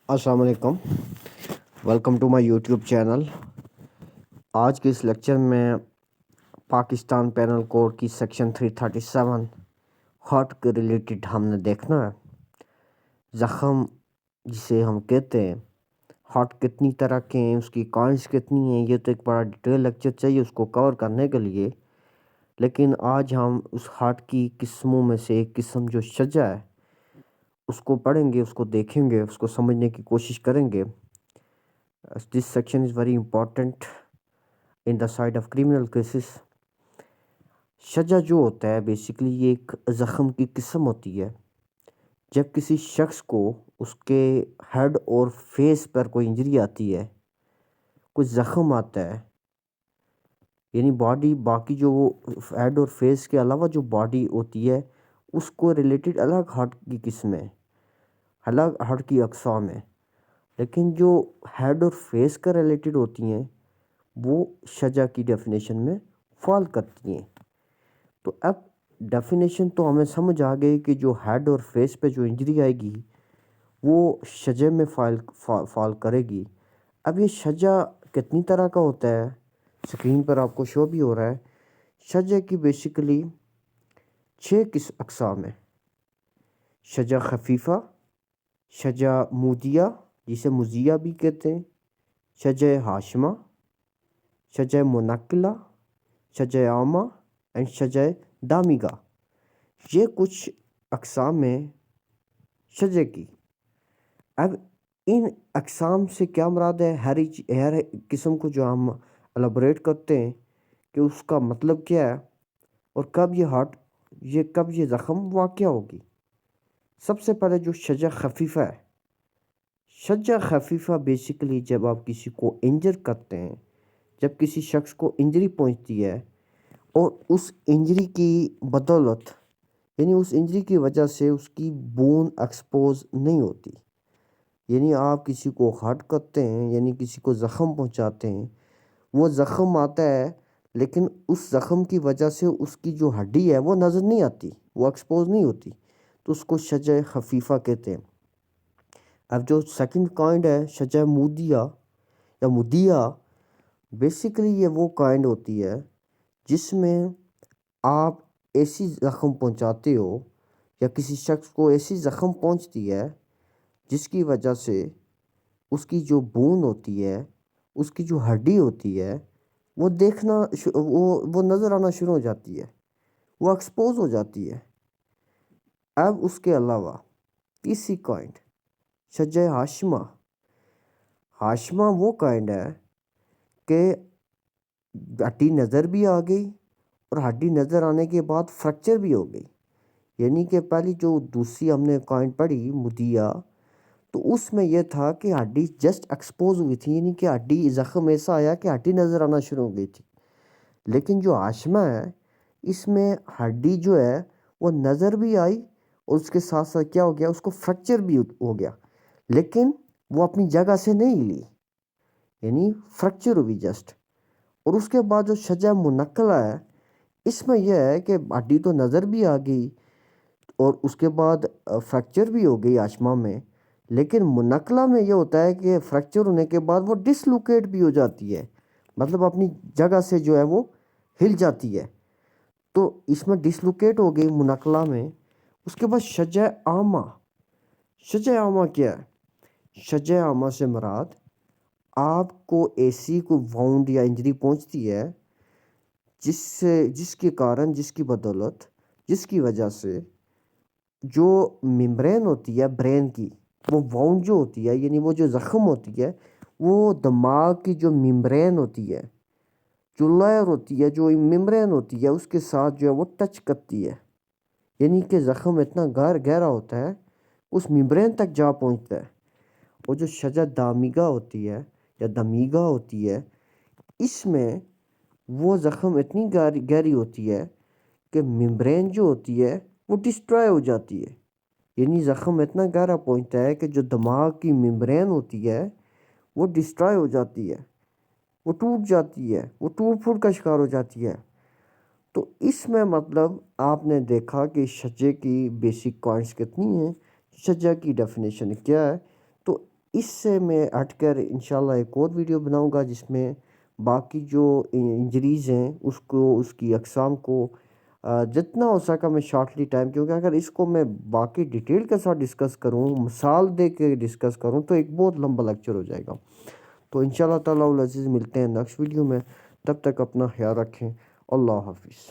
السلام علیکم، welcome to my YouTube channel. آج کے اس لیکچر میں پاکستان پینل کوڈ کی سیکشن 337 ہارٹ کے ریلیٹڈ ہم نے دیکھنا ہے۔ زخم جسے ہم کہتے ہیں، ہارٹ کتنی طرح کے ہیں، اس کی کائنڈس کتنی ہیں، یہ تو ایک بڑا ڈیٹیل لیکچر چاہیے اس کو کور کرنے کے لیے۔ لیکن آج ہم اس ہارٹ کی قسموں میں سے ایک قسم جو شجع ہے اس کو پڑھیں گے، اس کو دیکھیں گے، اس کو سمجھنے کی کوشش کریں گے۔ This section is very important in the side of criminal cases. شجع جو ہوتا ہے بیسیکلی یہ ایک زخم کی قسم ہوتی ہے۔ جب کسی شخص کو اس کے ہیڈ اور فیس پر کوئی انجری آتی ہے، کوئی زخم آتا ہے، یعنی باڈی باقی جو ہیڈ اور فیس کے علاوہ جو باڈی ہوتی ہے اس کو ریلیٹڈ الگ ہارٹ کی قسمیں، الگ ہارٹ کی اقسام ہیں، لیکن جو ہیڈ اور فیس کا ریلیٹڈ ہوتی ہیں وہ شجع کی ڈیفینیشن میں فال کرتی ہیں۔ تو اب ڈیفینیشن تو ہمیں سمجھ آ گئی کہ جو ہیڈ اور فیس پہ جو انجری آئے گی وہ شجع میں فال کرے گی۔ اب یہ شجع کتنی طرح کا ہوتا ہے، اسکرین پر آپ کو شو بھی ہو رہا ہے۔ شجع کی بیسیکلی 6 اقسام ہیں: شجع خفیفہ، شجع مودیہ جسے مزیہ بھی کہتے ہیں، شجع ہاشمہ، شجع منقلہ، شجع عامہ اینڈ شجع دامغہ۔ یہ کچھ اقسام ہیں شجع کی۔ اب ان اقسام سے کیا مراد ہے؟ ہر قسم کو جو ہم الابریٹ کرتے ہیں کہ اس کا مطلب کیا ہے اور کب یہ زخم واقع ہوگی۔ سب سے پہلے جو شجع خفیفہ ہے، شجع خفیفہ بیسیکلی جب آپ کسی کو انجر کرتے ہیں، جب کسی شخص کو انجری پہنچتی ہے اور اس انجری کی بدولت، یعنی اس انجری کی وجہ سے اس کی بون ایکسپوز نہیں ہوتی، یعنی آپ کسی کو ہرٹ کرتے ہیں، یعنی کسی کو زخم پہنچاتے ہیں، وہ زخم آتا ہے لیکن اس زخم کی وجہ سے اس کی جو ہڈی ہے وہ نظر نہیں آتی، وہ ایکسپوز نہیں ہوتی، تو اس کو شجع خفیفہ کہتے ہیں۔ اب جو سیکنڈ کائنڈ ہے شجع مودیہ یا مدیہ، بیسیکلی یہ وہ کائنڈ ہوتی ہے جس میں آپ ایسی زخم پہنچاتے ہو یا کسی شخص کو ایسی زخم پہنچتی ہے جس کی وجہ سے اس کی جو بون ہوتی ہے، اس کی جو ہڈی ہوتی ہے وہ وہ نظر آنا شروع ہو جاتی ہے، وہ ایکسپوز ہو جاتی ہے۔ اب اس کے علاوہ تیسری کائنڈ شجع ہاشمہ۔ ہاشمہ وہ کائنڈ ہے کہ ہڈی نظر بھی آ گئی اور ہڈی نظر آنے کے بعد فریکچر بھی ہو گئی، یعنی کہ پہلی جو دوسری ہم نے کائنڈ پڑھی مدیہ، تو اس میں یہ تھا کہ ہڈی جسٹ ایکسپوز ہوئی تھی، یعنی کہ ہڈی زخم ایسا آیا کہ ہڈی نظر آنا شروع ہو گئی تھی۔ لیکن جو ہاشمہ ہے اس میں ہڈی جو ہے وہ نظر بھی آئی اور اس کے ساتھ ساتھ کیا ہو گیا، اس کو فریکچر بھی ہو گیا، لیکن وہ اپنی جگہ سے نہیں ہلی، یعنی فریکچر ہوئی جسٹ۔ اور اس کے بعد جو شجع منقلہ ہے اس میں یہ ہے کہ ہڈی تو نظر بھی آ گئی اور اس کے بعد فریکچر بھی ہو گئی ہاشمہ میں، لیکن منقلہ میں یہ ہوتا ہے کہ فریکچر ہونے کے بعد وہ ڈسلوکیٹ بھی ہو جاتی ہے، مطلب اپنی جگہ سے جو ہے وہ ہل جاتی ہے، تو اس میں ڈسلوکیٹ ہو گئی منقلہ میں۔ اس کے بعد شجع عامہ۔ شجع عامہ کیا ہے؟ شجع عامہ سے مراد آپ کو ایسی کوئی واؤنڈ یا انجری پہنچتی ہے جس کے کارن، جس کی بدولت، جس کی وجہ سے جو ممبرین ہوتی ہے برین کی، وہ واؤنڈ جو ہوتی ہے، یعنی وہ جو زخم ہوتی ہے وہ دماغ کی جو ممبرین ہوتی ہے، جو لائر ہوتی ہے، جو ممبرین ہوتی ہے، اس کے ساتھ جو ہے وہ ٹچ کرتی ہے، یعنی کہ زخم اتنا گہرا ہوتا ہے اس ممبرین تک جا پہنچتا ہے۔ اور جو شجع دامغہ ہوتی ہے یا دمیغہ ہوتی ہے، اس میں وہ زخم اتنی گہری ہوتی ہے کہ ممبرین جو ہوتی ہے وہ ڈسٹرائے ہو جاتی ہے، یعنی زخم اتنا گہرا پہنچتا ہے کہ جو دماغ کی ممبرین ہوتی ہے وہ ڈسٹرائے ہو جاتی ہے، وہ ٹوٹ جاتی ہے، وہ ٹوٹ پھوٹ کا شکار ہو جاتی ہے۔ تو اس میں مطلب آپ نے دیکھا کہ شجع کی بیسک کائنڈس کتنی ہیں، شجع کی ڈیفینیشن کیا ہے۔ تو اس سے میں ہٹ کر انشاءاللہ ایک اور ویڈیو بناؤں گا جس میں باقی جو انجریز ہیں اس کو، اس کی اقسام کو جتنا ہو سکا میں شارٹلی ٹائم، کیونکہ اگر اس کو میں باقی ڈیٹیل کے ساتھ ڈسکس کروں، مثال دے کے ڈسکس کروں تو ایک بہت لمبا لیکچر ہو جائے گا. تو انشاءاللہ تعالیٰ العزیز ملتے ہیں نیکسٹ ویڈیو میں. تب تک اپنا خیال رکھیں. اللہ حافظ.